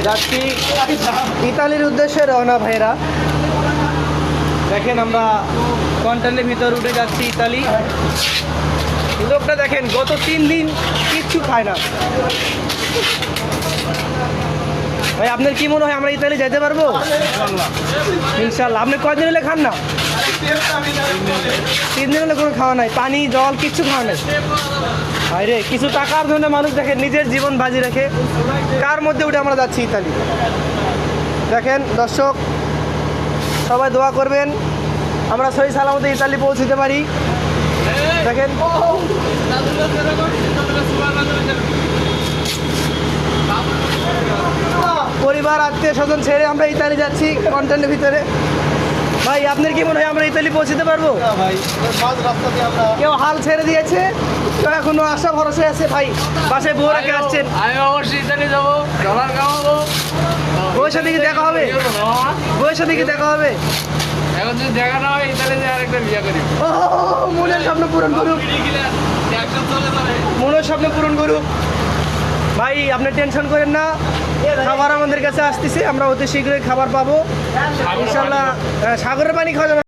যাচ্ছি ইতালির উদ্দেশ্যে রওনা ভাইরা। দেখেন আমরা কন্টেনের ভিতর উঠে যাচ্ছি ইতালি। লোকটা দেখেন গত 3 দিন কিচ্ছু খায় না। ভাই আপনার কি মনে হয় আমরা ইতালি যেতে পারবো? ইনশাল্লাহ। আপনি কয়দিন হলে খান না? 3 দিন হলে কোনো খাওয়া নাই, পানি জল কিচ্ছু খাওয়া নাই। আরে কিছু টাকার জন্য মানুষ দেখেন নিজের জীবন বাজি রেখে কার মধ্যে উঠে আমরা যাচ্ছি ইতালি। দেখেন দর্শক, সবাই দোয়া করবেন আমরা সহি সালামতে ইতালি পৌঁছতে পারি। দেখেন পরিবার আত্মীয় স্বজন ছেড়ে আমরা ইতালি যাচ্ছি কন্টেন্টের ভিতরে। ভাই আপনার কি মনে হয় আমরা ইতালি পৌঁছতে পারবো? কেউ হাল ছেড়ে দিয়েছে, কেউ এখনো আশা ভরসা আছে। ভাই বাসায় বউ রেখে আসছেন। আমি অবশ্যই ইতালি যাবো, ডলার কামাবো। বউয়ের সাথে কি দেখা হবে? বউয়ের সাথে কি দেখা হবে? এখন যদি দেখা না হয় ইতালি যে আরেকটা বিয়ে করি। ও মনের স্বপ্ন পূরণ করুক, মনের স্বপ্ন পূরণ করুক। ভাই আপনি টেনশন করেন না, খাবার আমাদের কাছে আসতেছে, আমরা অতি শীঘ্রই খাবার পাবো ইনশাল্লাহ। সাগরের পানি খাওয়া যাবে।